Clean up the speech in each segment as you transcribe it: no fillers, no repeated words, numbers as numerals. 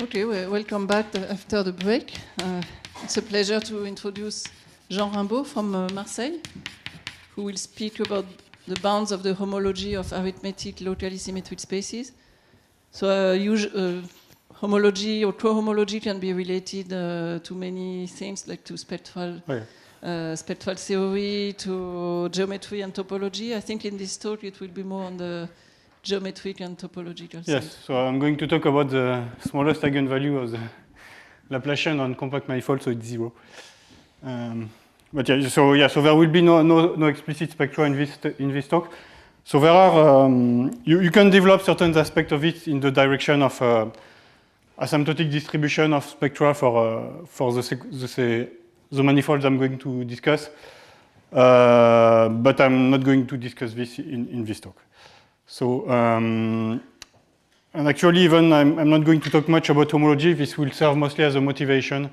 Okay, welcome back after the break. It's a pleasure to introduce Jean Rimbaud from Marseille, who will speak about the bounds of the homology of arithmetic locally symmetric spaces. So homology or cohomology can be related to many things, like to spectral theory, to geometry and topology. I think in this talk it will be more on the geometric and topological side. Yes, so I'm going to talk about the smallest eigenvalue of the Laplacian on compact manifold, so it's 0. But yeah, so there will be no explicit spectra in this talk. So there are you can develop certain aspects of it in the direction of asymptotic distribution of spectra for the manifolds I'm going to discuss, but I'm not going to discuss this in this talk. So, and actually, even I'm not going to talk much about homology. This will serve mostly as a motivation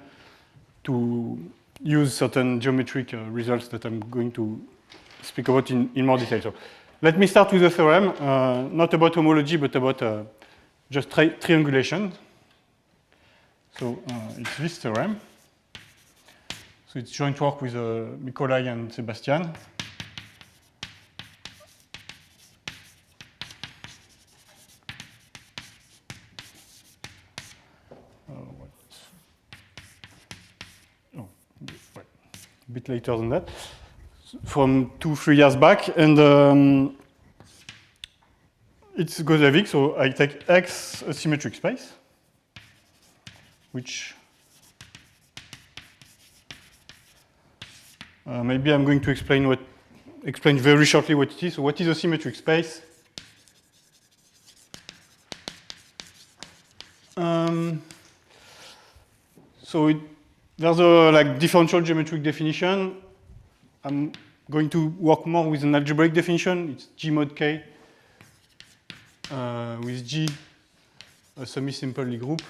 to use certain geometric results that I'm going to speak about in more detail. So, let me start with the theorem, not about homology, but about just triangulation. So, it's this theorem. So, it's joint work with Nikolai and Sebastian. A bit later than that, from 2-3 years back, and it's Gosevic. So I take X a symmetric space, which maybe I'm going to explain very shortly what it is. So what is a symmetric space? There's a differential geometric definition. I'm going to work more with an algebraic definition. It's G mod K with G a semi-simple Lie group.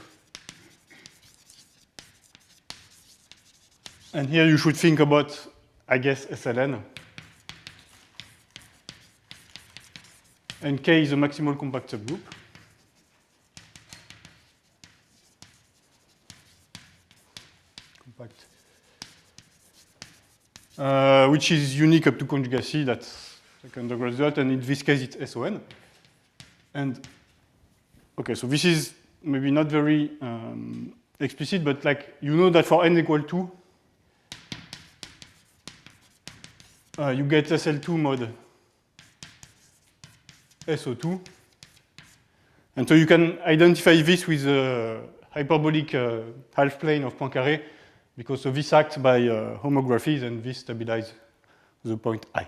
And here you should think about, I guess, SLN. And K is a maximal compact subgroup. Which is unique up to conjugacy. That's like undergrad result, and in this case it's SON. And okay, so this is maybe not very explicit, but you know that for n equal 2, you get SL2 mod SO2. And so you can identify this with the hyperbolic half plane of Poincaré, because so this acts by homographies, and this stabilizes the point I.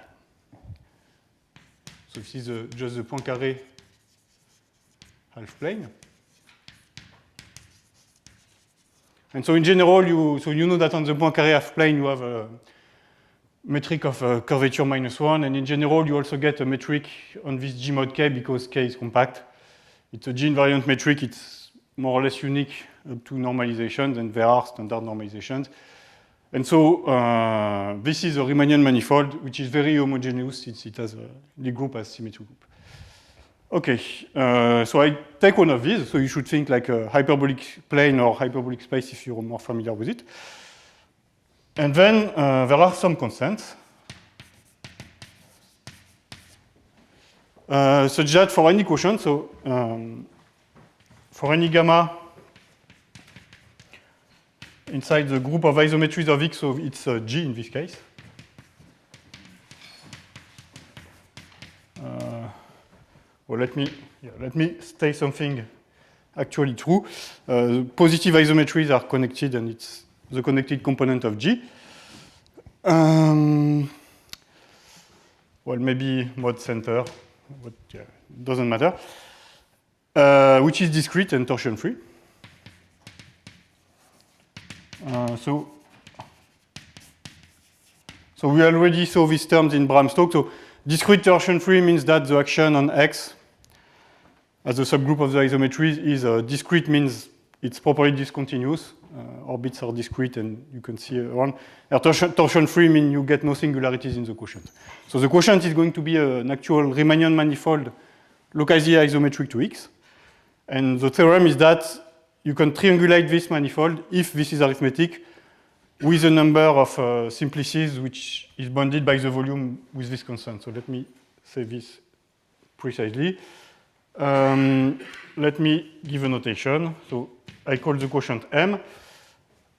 So this is just the Poincaré half plane. And so in general, you know that on the Poincaré half plane you have a metric of curvature -1, and in general you also get a metric on this G mod K because K is compact. It's a G invariant metric. It's more or less unique up to normalizations, and there are standard normalizations. And so this is a Riemannian manifold, which is very homogeneous since it has the group as symmetric group. Okay, so I take one of these. So you should think like a hyperbolic plane or hyperbolic space if you're more familiar with it. And then there are some constants. Such that for any quotient, so for any gamma inside the group of isometries of X, so it's G in this case. Well, let me say something actually true. Positive isometries are connected, and it's the connected component of G. Well, maybe mod center, but yeah, it doesn't matter. Which is discrete and torsion-free. So So we already saw these terms in Bram-Stoke. So discrete torsion-free means that the action on X as a subgroup of the isometries is discrete, means it's properly discontinuous. Orbits are discrete, and you can see around. Torsion-free means you get no singularities in the quotient. So the quotient is going to be an actual Riemannian manifold locally isometric to X. And the theorem is that you can triangulate this manifold if this is arithmetic with a number of simplices which is bounded by the volume with this constant. So let me say this precisely. Let me give a notation. So I call the quotient M,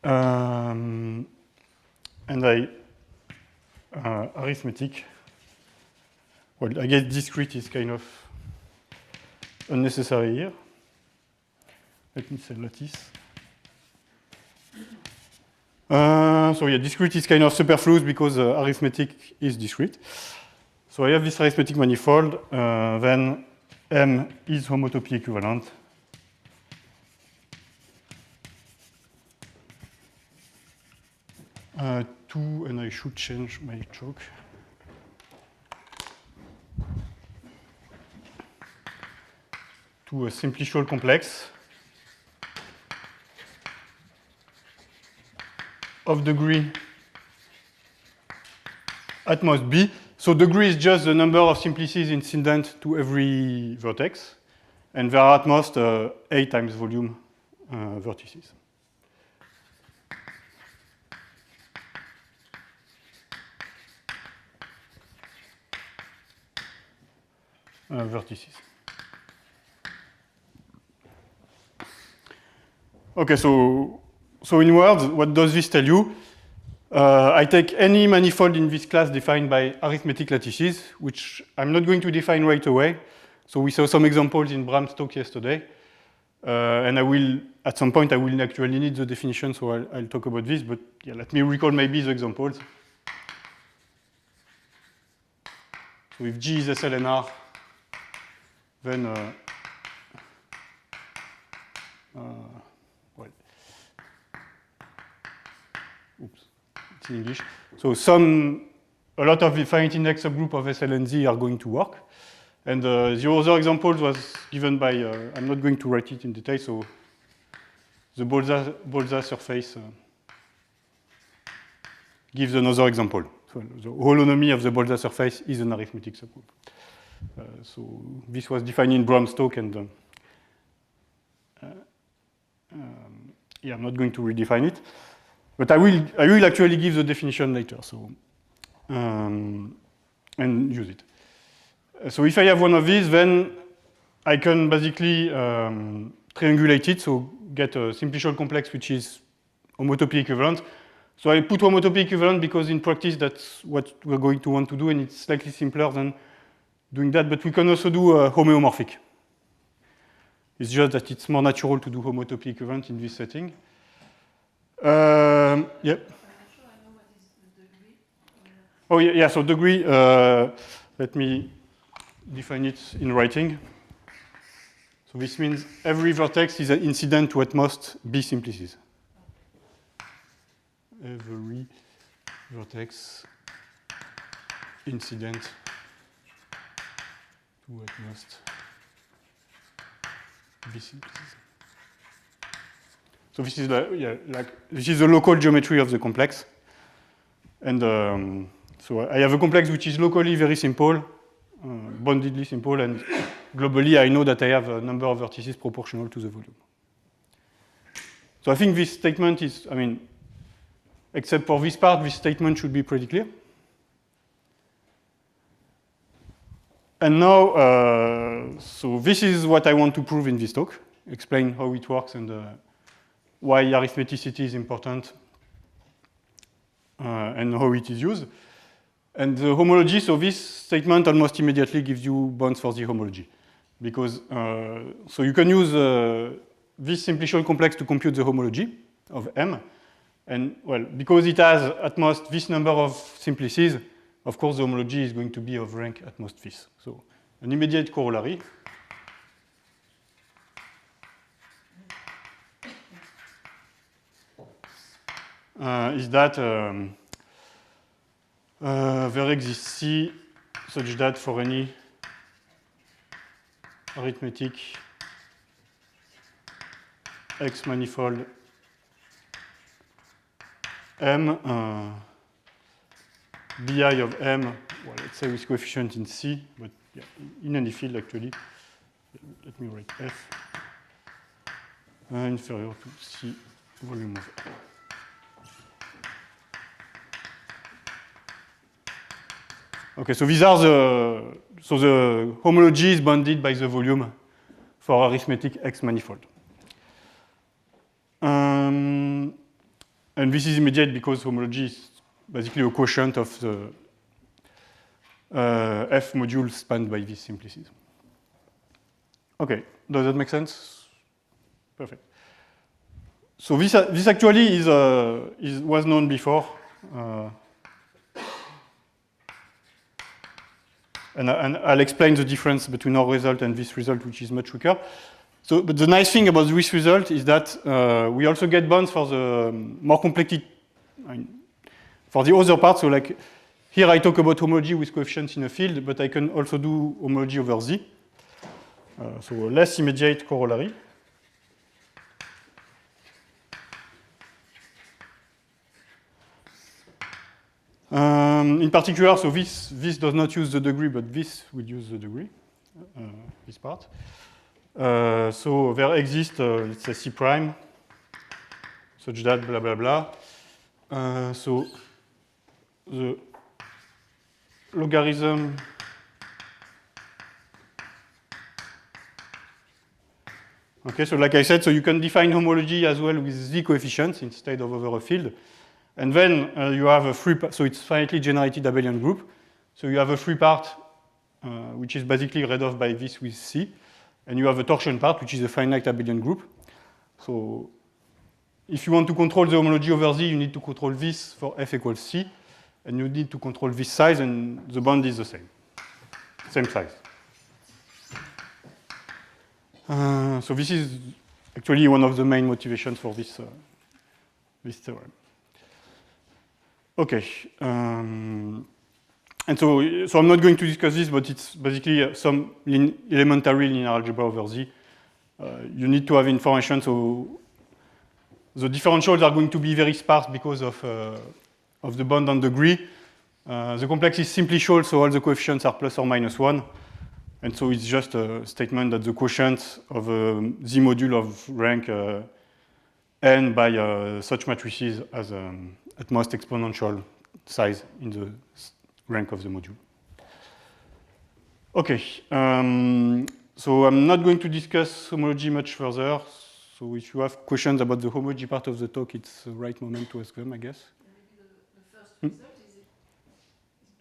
and I arithmetic. Well, I guess discrete is kind of unnecessary here. Let me say lattice. So yeah, discrete is kind of superfluous because arithmetic is discrete. So I have this arithmetic manifold, then M is homotopy equivalent. Two, and I should change my chalk. To a simplicial complex of degree at most B. So degree is just the number of simplices incident to every vertex. And there are at most 8 times volume vertices. Vertices. Okay, so in words, what does this tell you? I take any manifold in this class defined by arithmetic lattices, which I'm not going to define right away. So we saw some examples in Bram-Stoke yesterday. And I will, at some point, I will actually need the definition, so I'll talk about this. But yeah, let me recall maybe the examples. So if G is SLNR, then well, oops, it's in English. So a lot of the finite index subgroup of SL and Z are going to work. And the other example was given by, I'm not going to write it in detail, so the Bolzan surface gives another example. So the holonomy of the Bolzan surface is an arithmetic subgroup. So this was defined in Bram-Stoke, and yeah, I'm not going to redefine it, but I will actually give the definition later. So and use it. So if I have one of these, then I can basically triangulate it, so get a simplicial complex which is homotopy equivalent. So I put homotopy equivalent because in practice that's what we're going to want to do, and it's slightly simpler than doing that, but we can also do homeomorphic. It's just that it's more natural to do homotopy equivalent in this setting. Yeah. Oh yeah, so degree, let me define it in writing. So this means every vertex is an incident to at most B simplices. Every vertex incident to at most B simplices. So this is this is the local geometry of the complex, and so I have a complex which is locally very simple, boundedly simple, and globally I know that I have a number of vertices proportional to the volume. So I think this statement is, I mean, except for this part, this statement should be pretty clear. And now, so this is what I want to prove in this talk, explain how it works and why arithmeticity is important and how it is used. And the homology, so this statement almost immediately gives you bounds for the homology. Because, so you can use this simplicial complex to compute the homology of M. And well, because it has at most this number of simplices, of course the homology is going to be of rank at most this. So an immediate corollary. Is that there exists C such that for any arithmetic X manifold M, BI of M, well, let's say with coefficient in C, but yeah, in any field actually. Let me write F, inferior to C volume of M. Okay, so these are the homology is bounded by the volume for arithmetic X manifold. And this is immediate because homology is basically a quotient of the F module spanned by these simplices. Okay, does that make sense? Perfect. So this actually was known before. And I'll explain the difference between our result and this result, which is much weaker. So, but the nice thing about this result is that we also get bounds for the more complexity, for the other parts. So like here I talk about homology with coefficients in a field, but I can also do homology over Z. So a less immediate corollary. In particular, so this does not use the degree, but this will use the degree, this part. So there exists, let's say, C prime, such that blah, blah, blah. So the logarithm okay, so like I said, so you can define homology as well with Z coefficients instead of over a field. And then you have a free part, so it's finitely generated abelian group. So you have a free part, which is basically read off by this with C. And you have a torsion part, which is a finite abelian group. So if you want to control the homology over Z, you need to control this for F equals C. And you need to control this size, and the bound is the same size. So this is actually one of the main motivations for this theorem. Okay. And so I'm not going to discuss this, but it's basically some elementary linear algebra over Z. You need to have information, so the differentials are going to be very sparse because of the bound on degree. The complex is simplicial, so all the coefficients are plus or minus 1. And so it's just a statement that the quotient of a Z module of rank n by such matrices as at most exponential size in the rank of the module. Okay, so I'm not going to discuss homology much further. So if you have questions about the homology part of the talk, it's the right moment to ask them, I guess. Maybe the first result, is it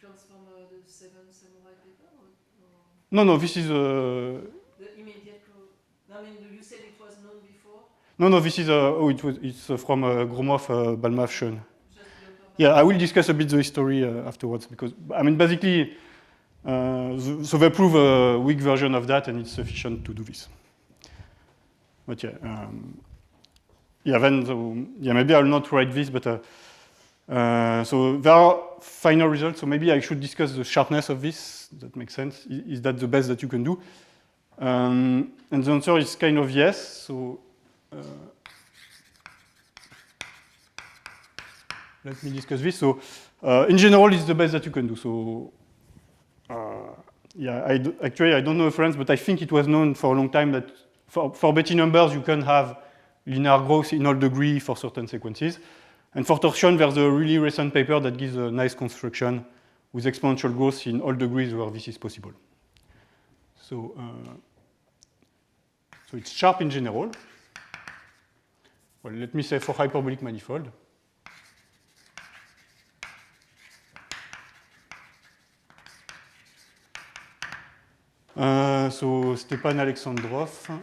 comes from the 7 Samurai paper? Or No, this is... the immediate... I mean, you said it was known before? No, this is... it's from Gromov, Balmaf, Schoen. Yeah, I will discuss a bit the history afterwards, because, I mean, basically, so they prove a weak version of that, and it's sufficient to do this. But yeah, maybe I'll not write this, but so there are final results, so maybe I should discuss the sharpness of this. That makes sense. Is that the best that you can do? And the answer is kind of yes. So let me discuss this. So in general, it's the best that you can do. So yeah, actually, I don't know a reference, but I think it was known for a long time that for Betti numbers, you can have linear growth in all degree for certain sequences. And for torsion, there's a really recent paper that gives a nice construction with exponential growth in all degrees where this is possible. So, so it's sharp in general. Well, let me say for hyperbolic manifold. So Stepan Alexandrov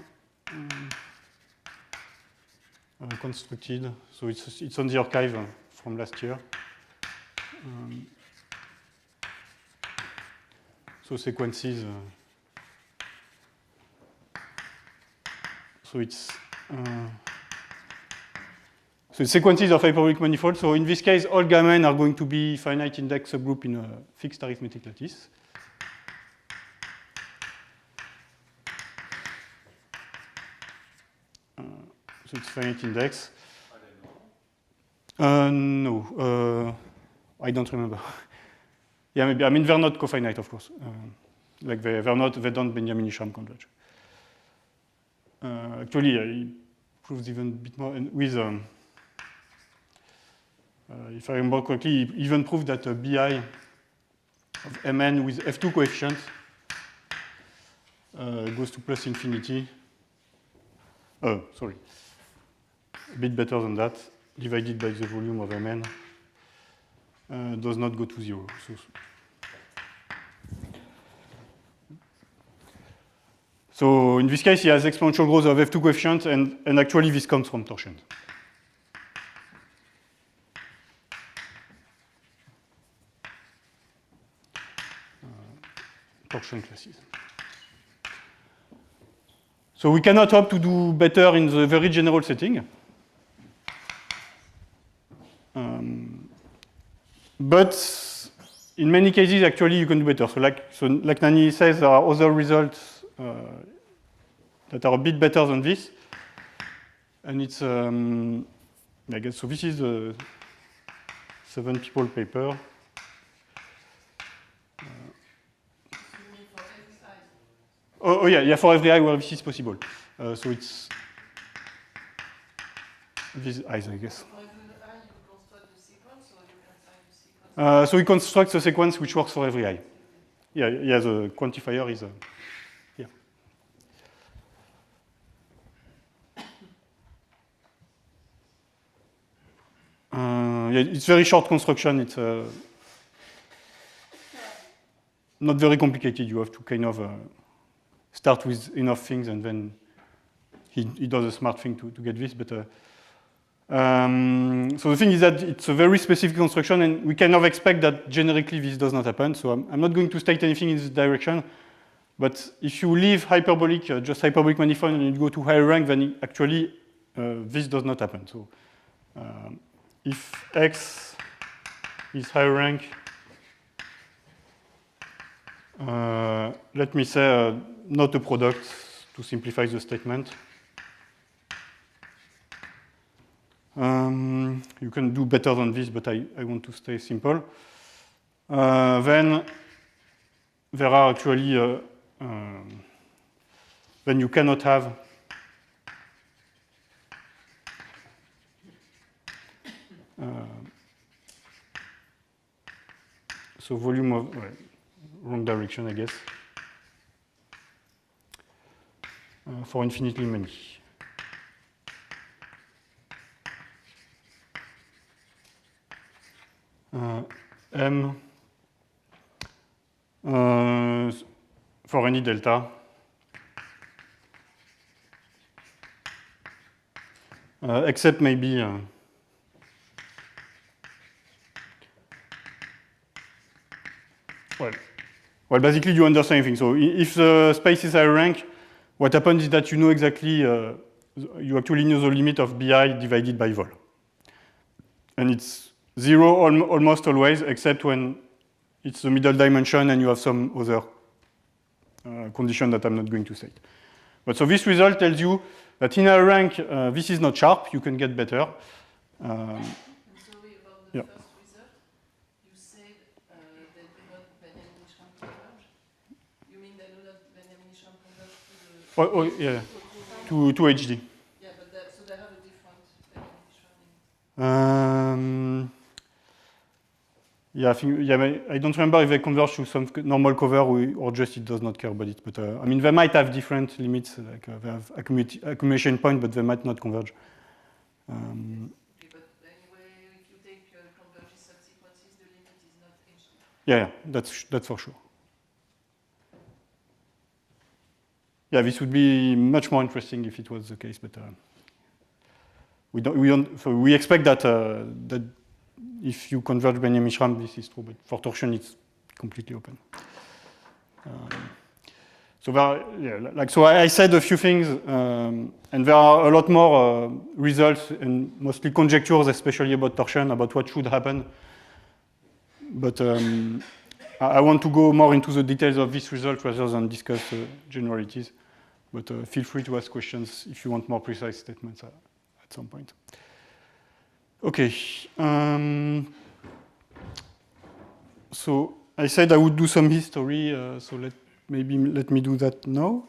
constructed. So it's on the archive from last year. So sequences. So it's So sequences of hyperbolic manifolds. So in this case, all gamma n are going to be finite index subgroup in a fixed arithmetic lattice. So it's finite index. No, I don't remember. Yeah, maybe. I mean, they're not cofinite, of course. Like they don't Benjamin-Isham converge. Actually, it proves even a bit more. And with, if I remember correctly, he even proved that BI of Mn with F2 coefficient goes to plus infinity. Oh, sorry. A bit better than that, divided by the volume of Mn, does not go to 0. So in this case, he has exponential growth of F2 coefficient, and actually this comes from torsion. Torsion classes. So we cannot hope to do better in the very general setting. But in many cases, actually, you can do better. So like Nani says, there are other results that are a bit better than this. And it's, I guess, so this is the 7 people paper. Oh yeah, for every eye where this is possible. So it's these eyes, I guess. So we construct a sequence which works for every eye. Yeah, the quantifier is here. Yeah, it's very short construction. It's not very complicated. You have to kind of start with enough things, and then he does a smart thing to get this. But so the thing is that it's a very specific construction, and we kind of expect that generically this does not happen. So I'm not going to state anything in this direction. But if you leave hyperbolic, just hyperbolic manifold, and you go to higher rank, then actually this does not happen. So if X is higher rank, let me say not a product to simplify the statement. You can do better than this, but I want to stay simple. Then there are actually, then you cannot have so volume of, wrong direction, I guess, for infinitely many. M for any delta except maybe well, basically you understand anything. So if the space is higher rank, what happens is that you know exactly, you actually know the limit of BI divided by vol. And it's 0 almost always, except when it's the middle dimension and you have some other condition that I'm not going to state. But so this result tells you that in a rank, this is not sharp, you can get better. Sorry about the first result. You said they do not Benjamin-Isham converge. You mean they do not Benjamin-Isham converge to the... Yeah, to HD. Yeah, but so they have a different Benjamin-Isham. Yeah, I don't remember if they converge to some normal cover or just it does not care about it. But I mean, they might have different limits, like they have accumulation point, but they might not converge. But anyway, if you take convergence subsequences, the limit is not HD. Yeah, that's for sure. Yeah, this would be much more interesting if it was the case, but so we expect that that if you converge Benjamin-Isham, this is true, but for torsion, it's completely open. So so I said a few things, and there are a lot more results and mostly conjectures, especially about torsion, about what should happen. But I want to go more into the details of this result rather than discuss generalities. But feel free to ask questions if you want more precise statements at some point. Okay. So I said I would do some history, so let me do that now.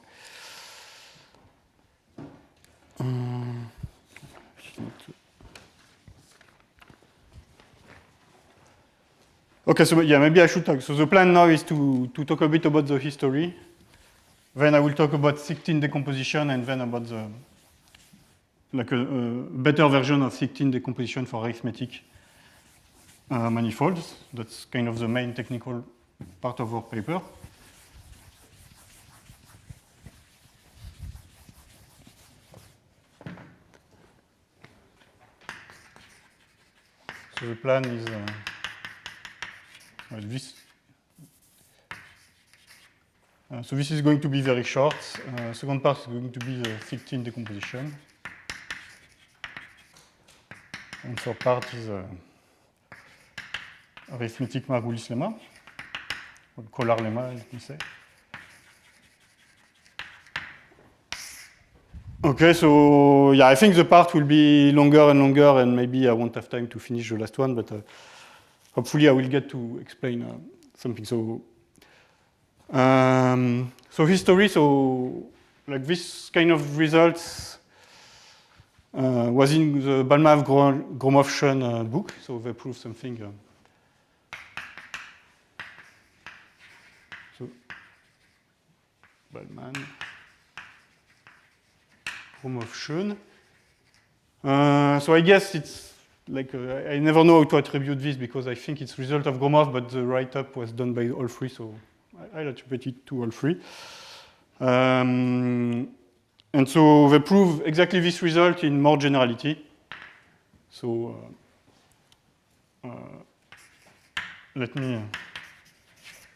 Okay, so yeah, maybe I should talk. So the plan now is to talk a bit about the history. Then I will talk about Thichtean decomposition, and then about the a better version of Thichtean decomposition for arithmetic manifolds. That's kind of the main technical part of our paper. So the plan is this. So this is going to be very short. Second part is going to be the Thichtean decomposition. And third part is arithmetic Margulis lemma, or Kolar lemma, let me say. Okay, so yeah, I think the part will be longer and longer, and maybe I won't have time to finish the last one, but hopefully I will get to explain something. So history, so like this kind of results was in the Balmav-Gromov-Schoen book, so they prove something. So Balman, Gromov-Schoen. So I guess it's like I never know how to attribute this because I think it's result of Gromov, but the write-up was done by all three, so I'll attribute it to all three. And so they prove exactly this result in more generality. So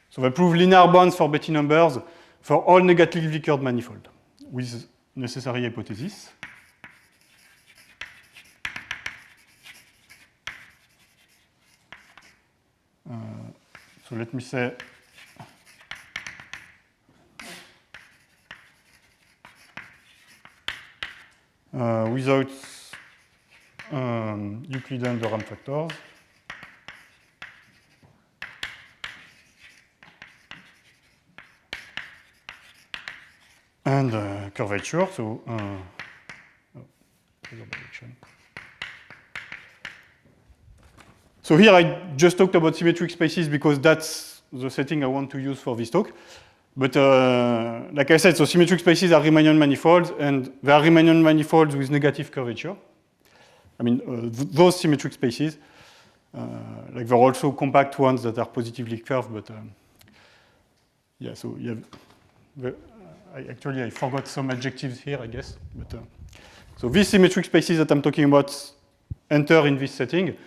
so they prove linear bounds for Betti numbers for all negatively curved manifold with necessary hypothesis. So let me say without Euclidean de Ram factors. And curvature, so so here I just talked about symmetric spaces because that's the setting I want to use for this talk. But like I said, so symmetric spaces are Riemannian manifolds, and they are Riemannian manifolds with negative curvature. I mean, those symmetric spaces, like there are also compact ones that are positively curved, but yeah, so you have, I forgot some adjectives here, I guess. But so these symmetric spaces that I'm talking about enter in this setting.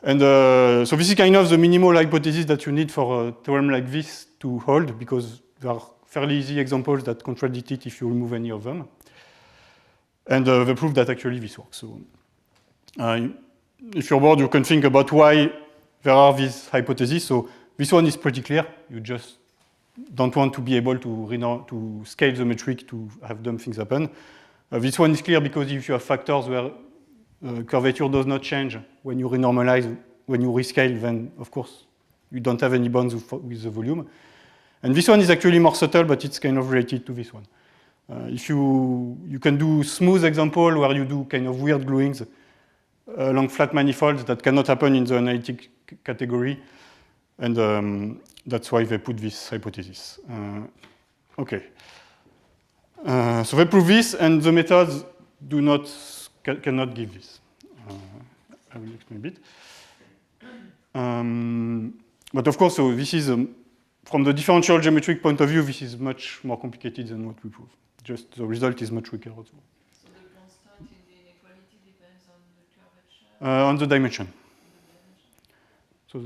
And so this is kind of the minimal hypothesis that you need for a theorem like this to hold, because there are fairly easy examples that contradict it if you remove any of them. And they prove that actually this works. So if you're bored, you can think about why there are these hypotheses. So this one is pretty clear. You just don't want to be able to scale the metric to have dumb things happen. This one is clear because if you have factors where curvature does not change when you renormalize, when you rescale, then of course you don't have any bounds with the volume. And this one is actually more subtle, but it's kind of related to this one. If you can do smooth example where you do kind of weird gluings along flat manifolds that cannot happen in the analytic category, and that's why they put this hypothesis. Okay. So they prove this, and the methods cannot give this. I will explain a bit. But of course, so this is, from the differential geometric point of view, this is much more complicated than what we prove. Just the result is much weaker also. So the constant in the inequality depends on the curvature? On the dimension. So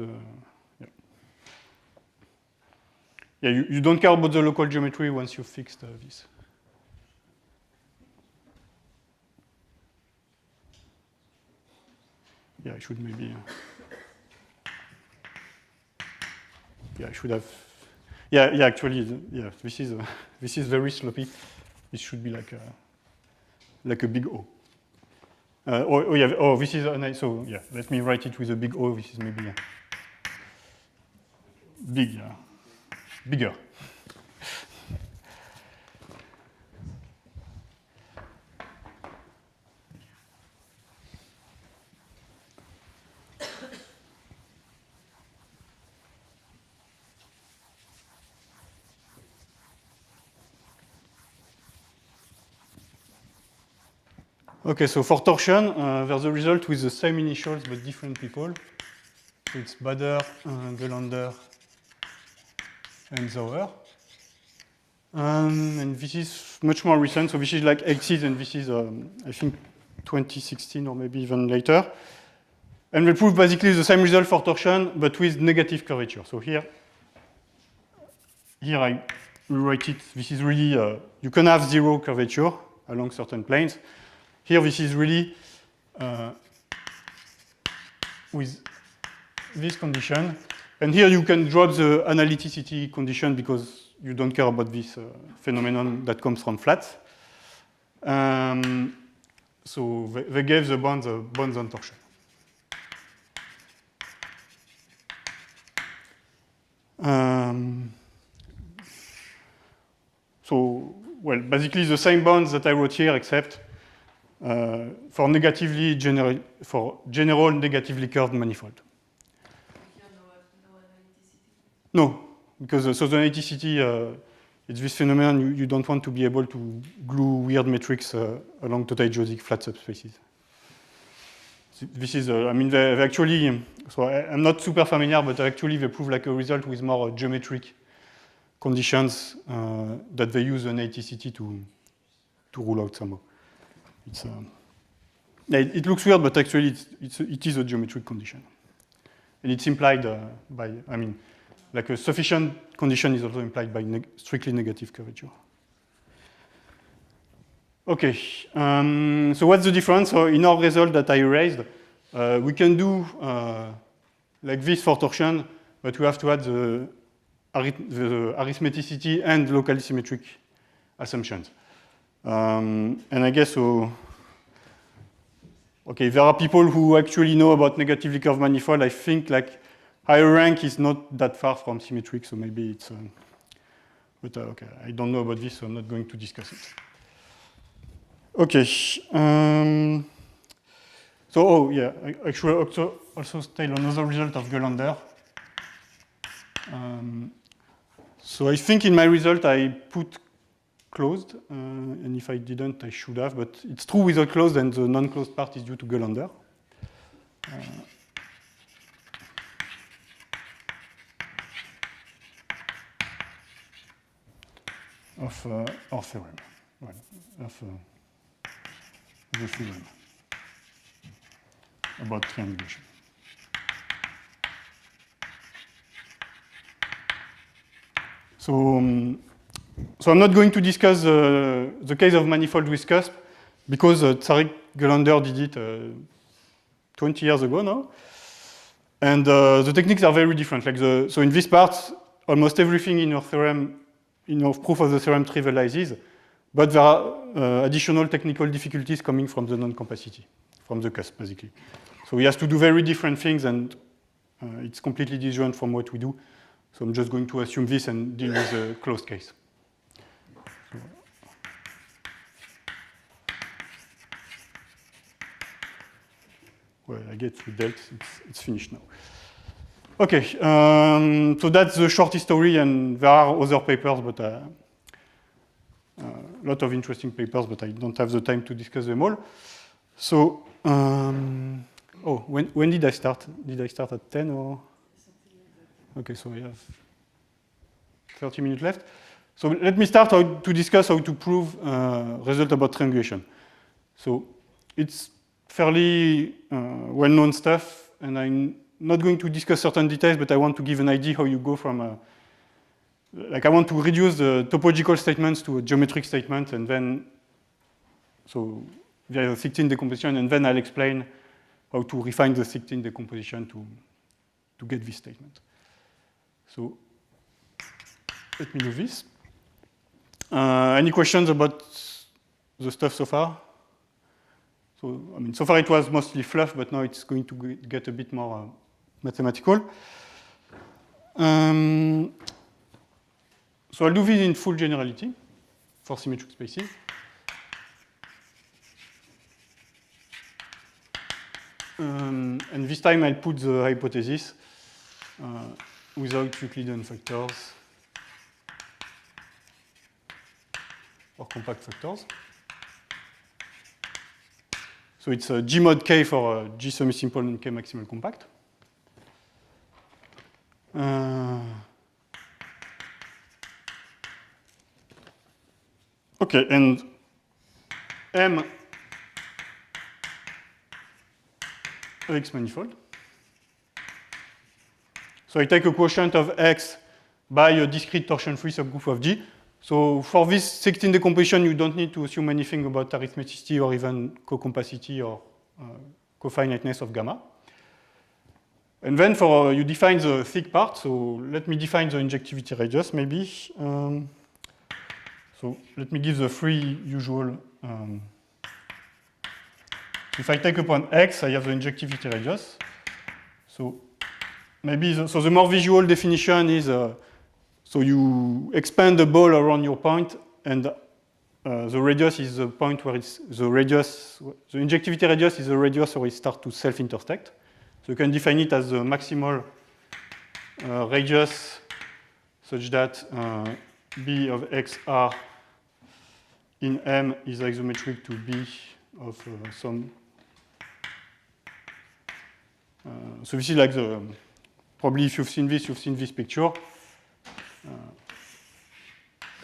yeah, you don't care about the local geometry once you've fixed this. Yeah, I should maybe. Yeah, I should have. Yeah, actually, yeah. This is very sloppy. This should be like a big O. This is a nice. So yeah, let me write it with a big O. This is maybe bigger. Okay, so for torsion, there's a result with the same initials but different people. So it's Bader, Gelander, and Zauer. And this is much more recent, so this is like 80s, and this is, I think, 2016 or maybe even later. And we prove basically the same result for torsion, but with negative curvature. So here I rewrite it. This is really, you can have zero curvature along certain planes. Here, this is really with this condition. And here you can drop the analyticity condition because you don't care about this phenomenon that comes from flats. So they gave the bonds on torsion. So, well, basically the same bonds that I wrote here, except for general negatively curved manifold. No, because so the analyticity, it's this phenomenon you don't want to be able to glue weird metrics along tautologic flat subspaces. This is, I mean, they actually, so I'm not super familiar, but actually they prove like a result with more geometric conditions that they use an analyticity to rule out somehow. It's, it looks weird, but actually it is a geometric condition. And it's implied by, I mean, like a sufficient condition is also implied by strictly negative curvature. Okay, so what's the difference? So in our result that I erased, we can do like this for torsion, but we have to add the arithmeticity and locally symmetric assumptions. And I guess so. Okay, there are people who actually know about negatively curved manifold. I think like higher rank is not that far from symmetric, so maybe it's. But okay, I don't know about this, so I'm not going to discuss it. Okay. So, oh yeah, actually also still another result of Gelander. So I think in my result I put closed, and if I didn't, I should have, but it's true without closed, and the non-closed part is due to Gelander. Of our theorem, well, of the theorem about triangulation. So, so I'm not going to discuss the case of manifold with cusp because Tariq Gelander did it 20 years ago now, and the techniques are very different. Like so in this part, almost everything in your theorem, in your proof of the theorem, trivializes, but there are additional technical difficulties coming from the non-compacity, from the cusp, basically. So he has to do very different things, and it's completely different from what we do. So I'm just going to assume this and deal with the closed case. So, well, I guess we dealt, it's finished now. Okay, so that's the short history, and there are other papers, but a lot of interesting papers, but I don't have the time to discuss them all. So, oh, when did I start? Did I start at 10 or? Okay, so I have 30 minutes left. So let me start to discuss how to prove result about triangulation. So it's fairly well-known stuff, and I'm not going to discuss certain details, but I want to give an idea how you go from like I want to reduce the topological statements to a geometric statement, and then, so via the Thigton decomposition, and then I'll explain how to refine the Thigton decomposition to get this statement. So let me do this. Any questions about the stuff so far? So, I mean, so far it was mostly fluff, but now it's going to get a bit more mathematical. So I'll do this in full generality for symmetric spaces. And this time I'll put the hypothesis without Euclidean factors or compact factors. So it's a G mod K for G semi-simple and K maximal compact. Okay, and M X manifold. So I take a quotient of X by a discrete torsion-free subgroup of G. So for this Thigton decomposition, you don't need to assume anything about arithmeticity or even co-compacity or co-finiteness of gamma. And then for you define the thick part. So let me define the injectivity radius maybe. So let me give the three usual. If I take a point X, I have the injectivity radius. So maybe so the more visual definition is so you expand the ball around your point, and the radius is the point where it's the radius. The injectivity radius is the radius where it starts to self-intersect. So you can define it as the maximal radius such that B of XR in M is isometric to B of some. So this is like the, probably if you've seen this picture.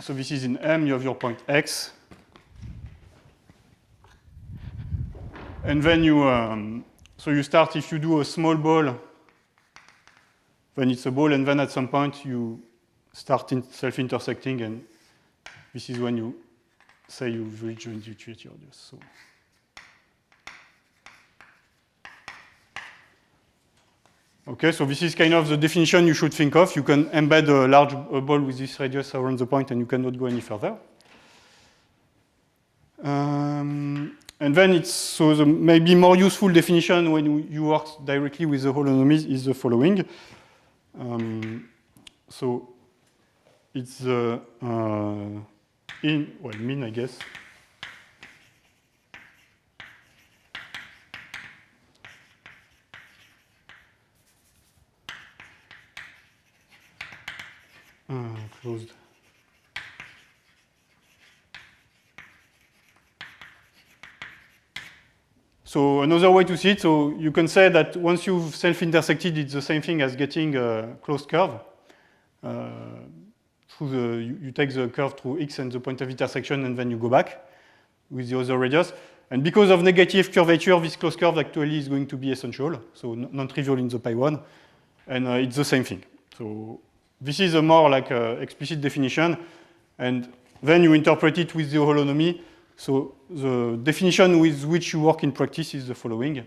So this is in M, you have your point X. And then you, so you start, if you do a small ball, then it's a ball, and then at some point you start self-intersecting, and this is when you say you've reached your injectivity radius. So. Okay, so this is kind of the definition you should think of. You can embed a large ball with this radius around the point, and you cannot go any further. And then it's, so the maybe more useful definition when you work directly with the holonomies is the following. So it's the mean, I guess. Closed. So another way to see it, so you can say that once you've self-intersected, it's the same thing as getting a closed curve. You take the curve through X and the point of intersection, and then you go back with the other radius. And because of negative curvature, this closed curve actually is going to be essential, so non-trivial in the pi1, and it's the same thing. So this is a more like explicit definition, and then you interpret it with the holonomy. So the definition with which you work in practice is the following.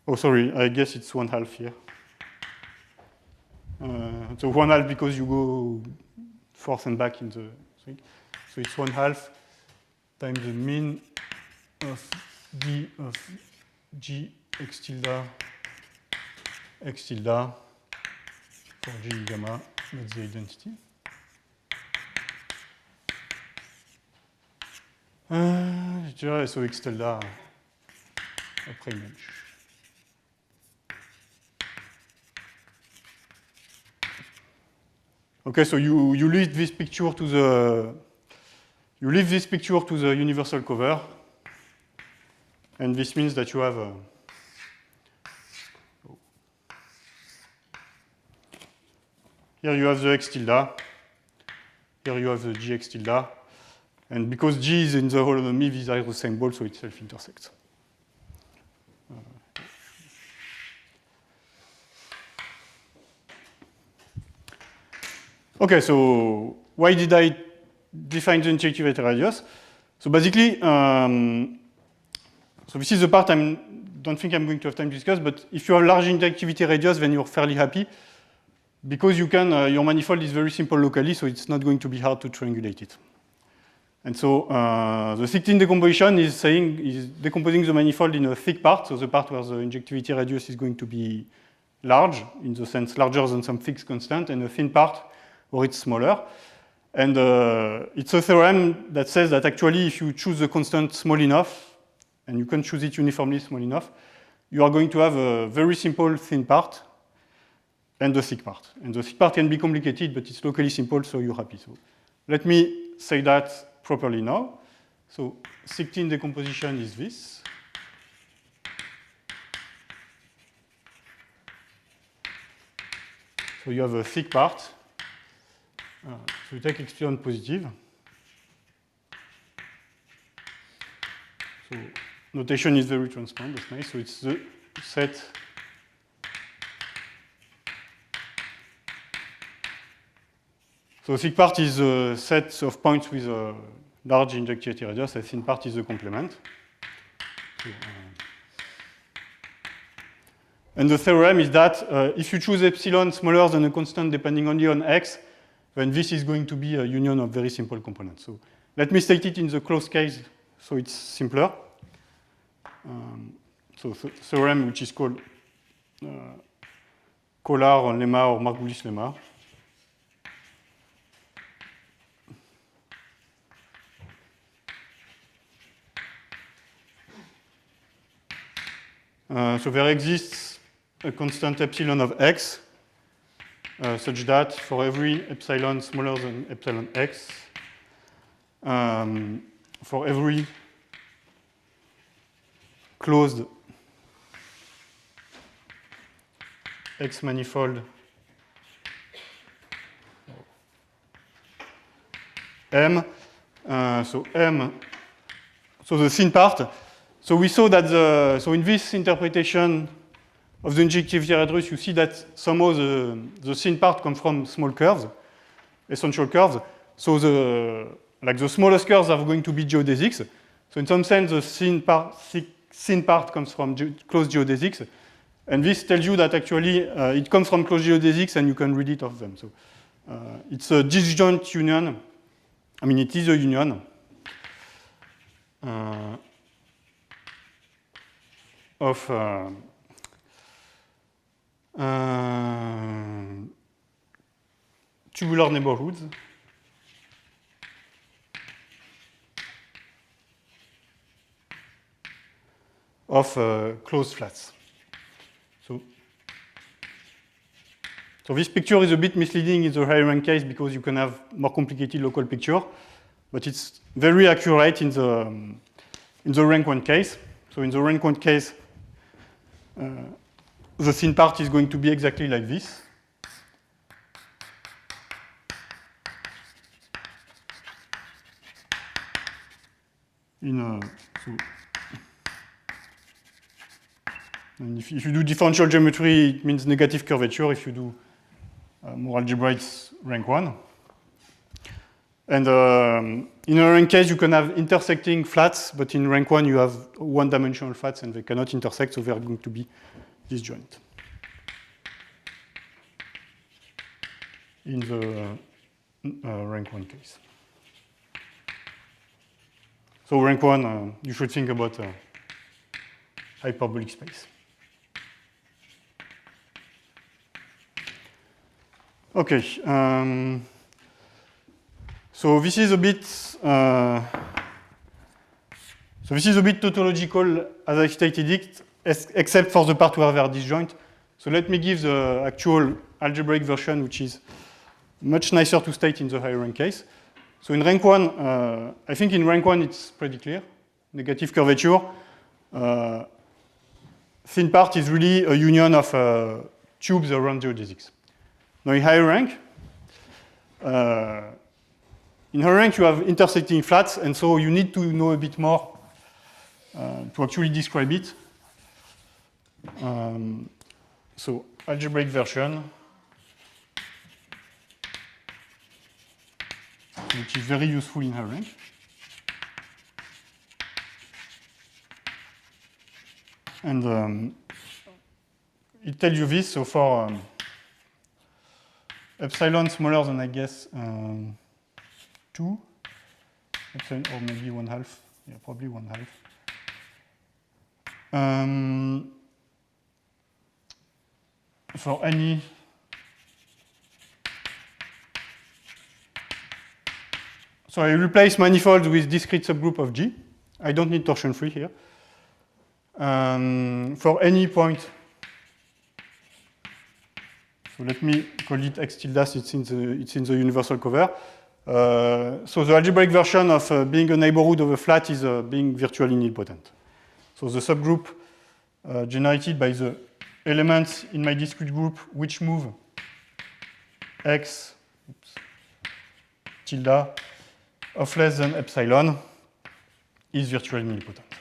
Oh, sorry, I guess it's 1/2 here. So 1/2 because you go forth and back in the thing. So it's 1/2 times the mean of D of G X tilde for G gamma, that's the identity. Je dirais so X tilde après image. Okay, so you leave this picture to the universal cover, and this means that you have here you have the x tilde, here you have the gx tilde, and because G is in the holonomy, these are the same ball, so it self-intersects. Okay, so why did I define the injectivity radius? So basically, so this is the part I don't think I'm going to have time to discuss, but if you have large injectivity radius, then you're fairly happy, because you can, your manifold is very simple locally, so it's not going to be hard to triangulate it. And so the 16 decomposition is decomposing the manifold in a thick part, so the part where the injectivity radius is going to be large, in the sense larger than some fixed constant, and a thin part where it's smaller. And it's a theorem that says that actually if you choose the constant small enough, and you can choose it uniformly small enough, you are going to have a very simple thin part and a thick part. And the thick part can be complicated, but it's locally simple, so you're happy. So let me say that properly now. So 16 decomposition is this. So you have a thick part. So you take epsilon positive. So notation is very transparent, that's nice. So it's the set so thick part is a set of points with a large injectivity radius, and thin part is the complement. So, and the theorem is that if you choose epsilon smaller than a constant depending only on x, then this is going to be a union of very simple components. So let me state it in the closed case so it's simpler. So the theorem which is called Kolar lemma or Margulis lemma. So there exists a constant epsilon of x such that for every epsilon smaller than epsilon x, for every closed X manifold M, so M, so the thin part. So we saw that so in this interpretation of the injectivity radius, you see that somehow the thin part comes from small curves, essential curves. So the smallest curves are going to be geodesics. So in some sense, the thin part comes from closed geodesics. And this tells you that actually it comes from closed geodesics and you can read it off them. So it's a disjoint union. I mean, it is a union of tubular neighborhoods of closed flats. So this picture is a bit misleading in the high rank case because you can have more complicated local picture, but it's very accurate in the rank 1 case. So in the rank 1 case, the thin part is going to be exactly like this. And if you do differential geometry, it means negative curvature. If you do more algebra, it's rank 1. And in a rank case, you can have intersecting flats, but in rank 1, you have one-dimensional flats, and they cannot intersect, so they are going to be disjoint. In the rank 1 case. So rank 1, you should think about hyperbolic space. Okay. So this is a bit tautological, as I stated it, except for the part where they are disjoint. So let me give the actual algebraic version, which is much nicer to state in the higher rank case. So in rank 1, I think in rank 1 it's pretty clear. Negative curvature. Thin part is really a union of tubes around geodesics. Now in higher rank, in her rank, you have intersecting flats, and so you need to know a bit more to actually describe it. So algebraic version, which is very useful in her rank. And it tells you this, so for epsilon smaller than, I guess, 2, epsilon, or maybe 1/2, yeah, probably 1/2. For any so I replace manifold with discrete subgroup of G. I don't need torsion free here. For any point, so let me call it x tilde, it's in the universal cover. So the algebraic version of being a neighborhood of a flat is being virtually nilpotent. So the subgroup generated by the elements in my discrete group which move x tilde of less than epsilon is virtually nilpotent.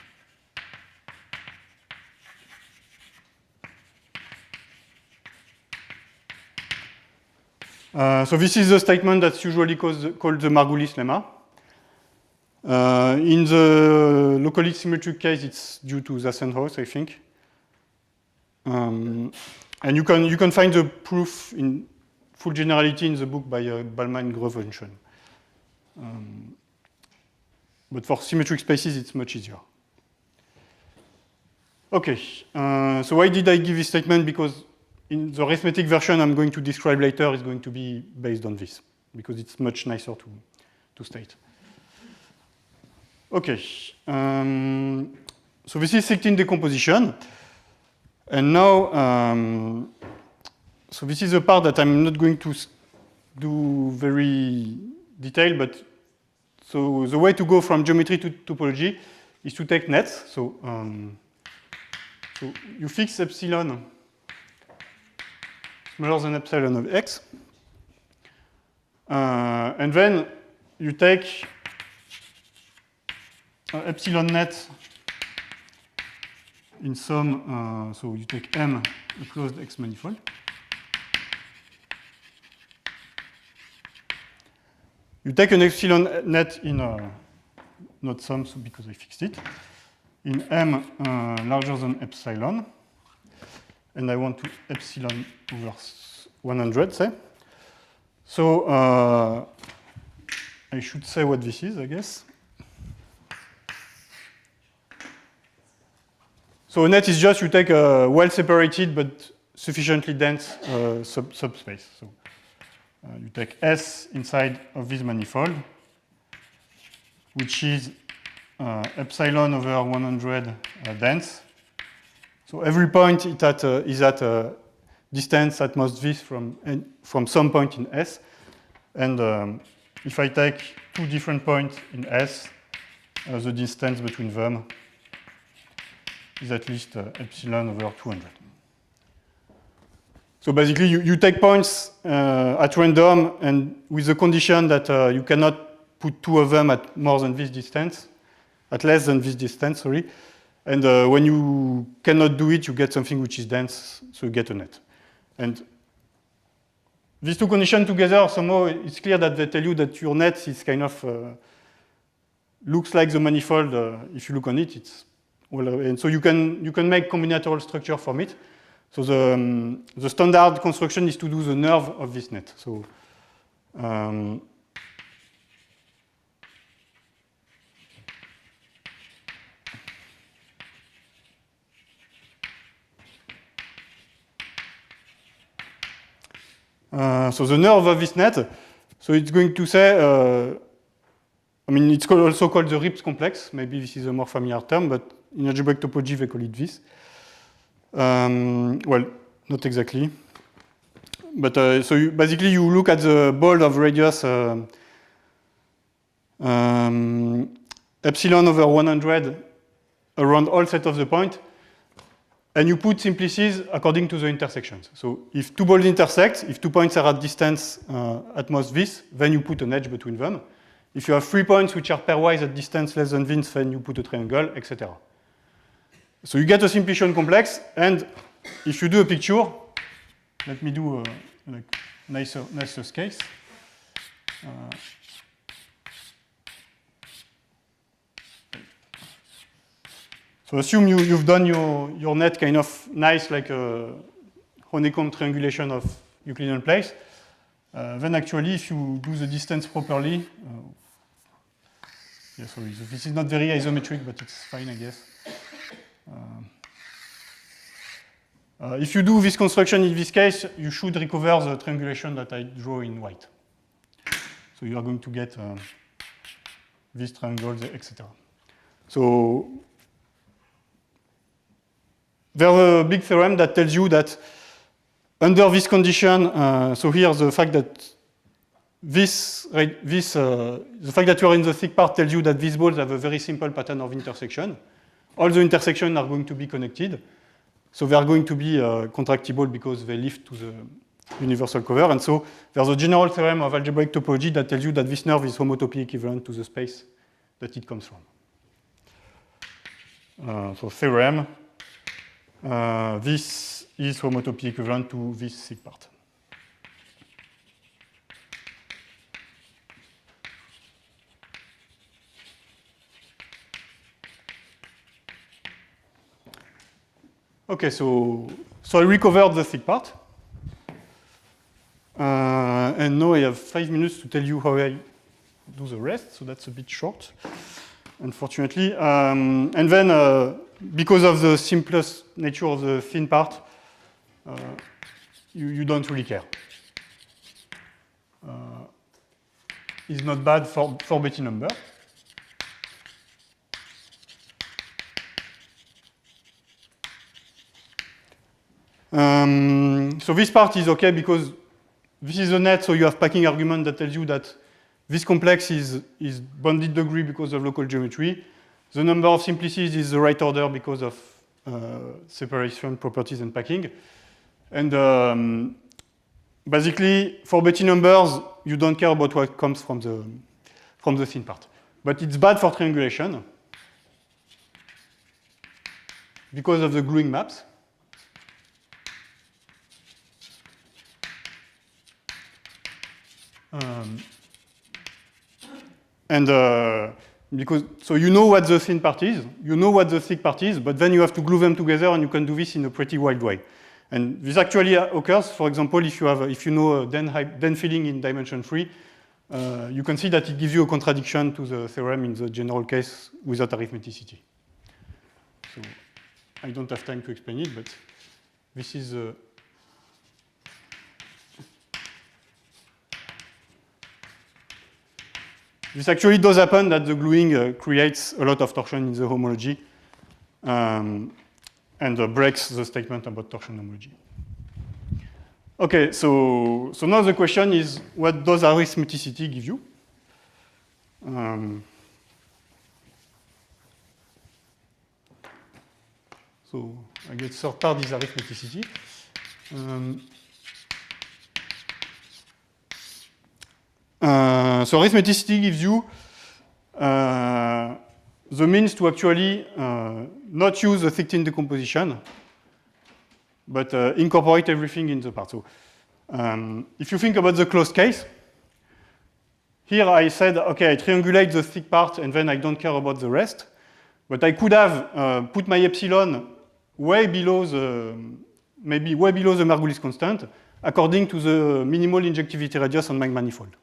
So this is the statement that's usually called the Margulis lemma. In the locally symmetric case, it's due to Zassenhaus, I think. And you can find the proof in full generality in the book by Ballmann-Grövenschen. But for symmetric spaces, it's much easier. Okay, so why did I give this statement? Because in the arithmetic version I'm going to describe later is going to be based on this, because it's much nicer to state. Okay, so this is Sectin decomposition. And now, so this is a part that I'm not going to do very detailed, but so the way to go from geometry to topology is to take nets. So you fix epsilon smaller than epsilon of x, and then you take epsilon net in some, so you take M, a closed X manifold. You take an epsilon net in, not some, so because I fixed it, in M larger than epsilon, and I want to epsilon over 100, say. So I should say what this is, I guess. So a net is just you take a well-separated but sufficiently dense subspace. So you take S inside of this manifold, which is epsilon over 100 dense. So every point is at a distance at most this from some point in S. And if I take two different points in S, the distance between them is at least epsilon over 200. So basically, you take points at random, and with the condition that you cannot put two of them at more than this distance, at less than this distance, sorry. And when you cannot do it, you get something which is dense, so you get a net. And these two conditions together, somehow it's clear that they tell you that your net is kind of looks like the manifold. If you look on it, it's well, and so you can make combinatorial structure from it. So the standard construction is to do the nerve of this net. So so the nerve of this net, so it's going to say, I mean, it's also called the Rips complex. Maybe this is a more familiar term, but in algebraic topology, they call it this. Well, not exactly. But so basically, you look at the ball of radius epsilon over 100 around all set of the point. and you put simplices according to the intersections. So if two balls intersect, if 2 points are at distance at most this, then you put an edge between them. If you have 3 points which are pairwise at distance less than this, then you put a triangle, etc. So you get a simplification complex, and if you do a picture, let me do a like nicer case. So assume you've done your net kind of nice, like a honeycomb triangulation of Euclidean place. Then actually, if you do the distance properly, yeah, sorry, this is not very isometric, but it's fine, I guess. If you do this construction in this case, you should recover the triangulation that I draw in white. So you are going to get these triangles, etc. So there's a big theorem that tells you that under this condition, so here the fact that the fact that you are in the thick part tells you that these balls have a very simple pattern of intersection. All the intersections are going to be connected. So they are going to be contractible because they lift to the universal cover. And so there's a general theorem of algebraic topology that tells you that this nerve is homotopy equivalent to the space that it comes from. So theorem, this is homotopy equivalent to this thick part. Okay, so I recovered the thick part. And now I have 5 minutes to tell you how I do the rest, so that's a bit short, unfortunately. And then, because of the simplest nature of the thin part, you don't really care. It's not bad for Betti number. So this part is okay because this is a net, so you have packing argument that tells you that this complex is bounded degree because of local geometry. The number of simplices is the right order because of separation properties and packing. And basically, for Betti numbers, you don't care about what comes from the thin part. But it's bad for triangulation because of the gluing maps. Because so you know what the thin part is, you know what the thick part is, but then you have to glue them together, and you can do this in a pretty wild way. And this actually occurs, for example, if you know Den filling in dimension 3, you can see that it gives you a contradiction to the theorem in the general case without arithmeticity. So I don't have time to explain it, but this is this actually does happen that the gluing creates a lot of torsion in the homology and breaks the statement about torsion homology. Okay, so now the question is, what does arithmeticity give you? So I guess third part is arithmeticity. So arithmeticity gives you the means to actually not use the thick-thin decomposition, but incorporate everything in the part. So if you think about the closed case, here I said, okay, I triangulate the thick part and then I don't care about the rest, but I could have put my epsilon way below maybe way below the Margulis constant, according to the minimal injectivity radius on my manifold.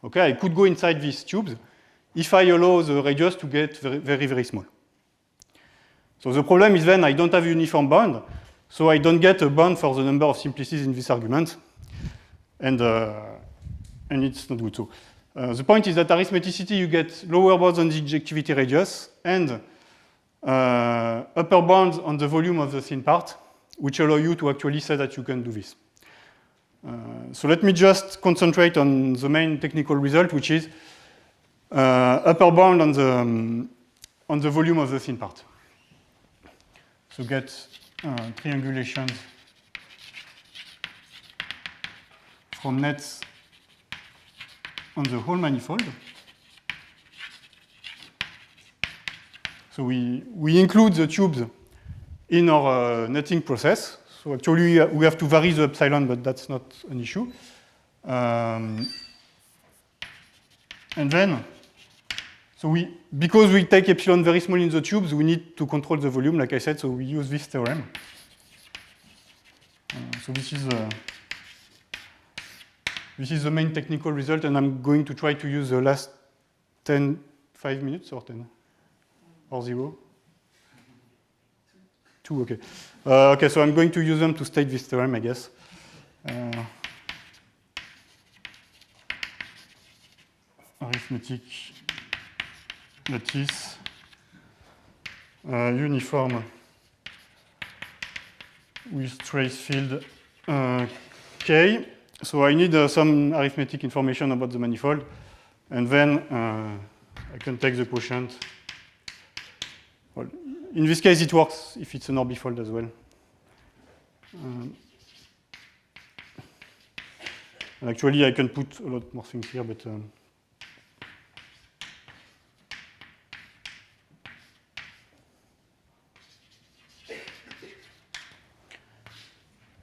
Okay, I could go inside these tubes if I allow the radius to get very, very, very small. So the problem is then I don't have a uniform bound, so I don't get a bound for the number of simplices in this argument, and it's not good. So the point is that arithmeticity, you get lower bounds on the injectivity radius and upper bounds on the volume of the thin part, which allow you to actually say that you can do this. So let me just concentrate on the main technical result, which is upper bound on the volume of the thin part. So get triangulations from nets on the whole manifold. So we include the tubes in our netting process. So actually we have to vary the epsilon, but that's not an issue. And then, because we take epsilon very small in the tubes, we need to control the volume, like I said, so we use this theorem. So this is the main technical result, and I'm going to try to use the last 5 minutes or 10? Or 0? 2, okay. Okay, so I'm going to use them to state this theorem, I guess. Arithmetic lattice uniform with trace field K. So I need some arithmetic information about the manifold, and then I can take the quotient. Well, in this case, it works if it's an orbifold as well. And actually, I can put a lot more things here, but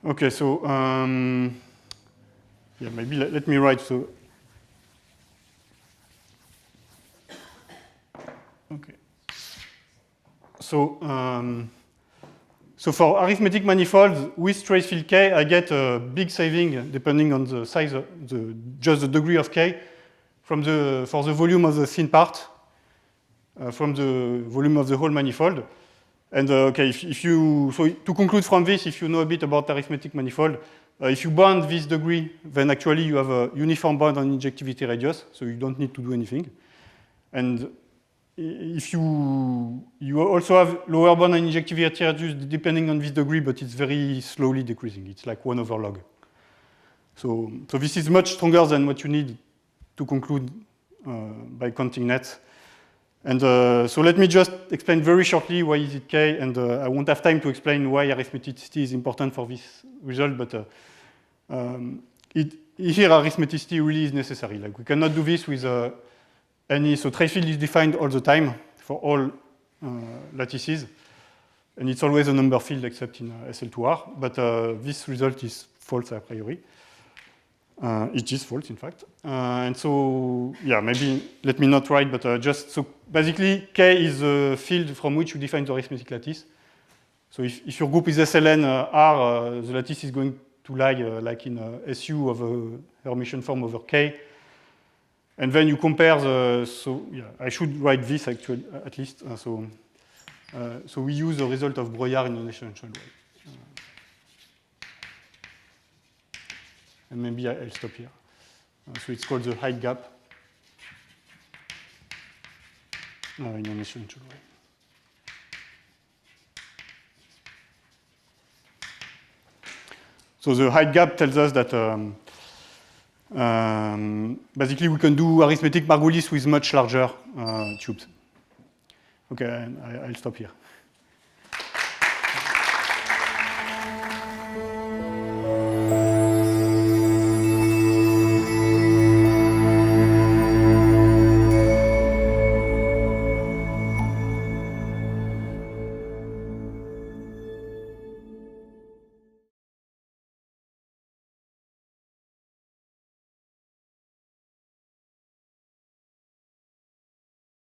okay, so yeah, maybe let me write. So okay. So for arithmetic manifolds with trace field K, I get a big saving depending on the size of just the degree of K for the volume of the thin part from the volume of the whole manifold. And okay, so to conclude from this, if you know a bit about arithmetic manifold, if you bound this degree, then actually you have a uniform bound on injectivity radius, so you don't need to do anything. And if you also have lower bound on injectivity radius depending on this degree, but it's very slowly decreasing. It's like 1/log. So this is much stronger than what you need to conclude by counting nets. And so let me just explain very shortly why is it K, and I won't have time to explain why arithmeticity is important for this result, but here arithmeticity really is necessary. Like we cannot do this with so trace field is defined all the time for all lattices, and it's always a number field except in SL2R, but this result is false a priori. It is false, in fact. And so, yeah, maybe let me not write, but so basically, K is the field from which you define the arithmetic lattice. So if your group is SLN R, the lattice is going to lie like in SU of a Hermitian form over K. And then you compare so yeah, I should write this actually, at least. So we use the result of Breuillard in an exponential way. And maybe I'll stop here. So it's called the height gap in an exponential way. So the height gap tells us that basically we can do arithmetic Margulis with much larger tubes. Okay, I'll stop here.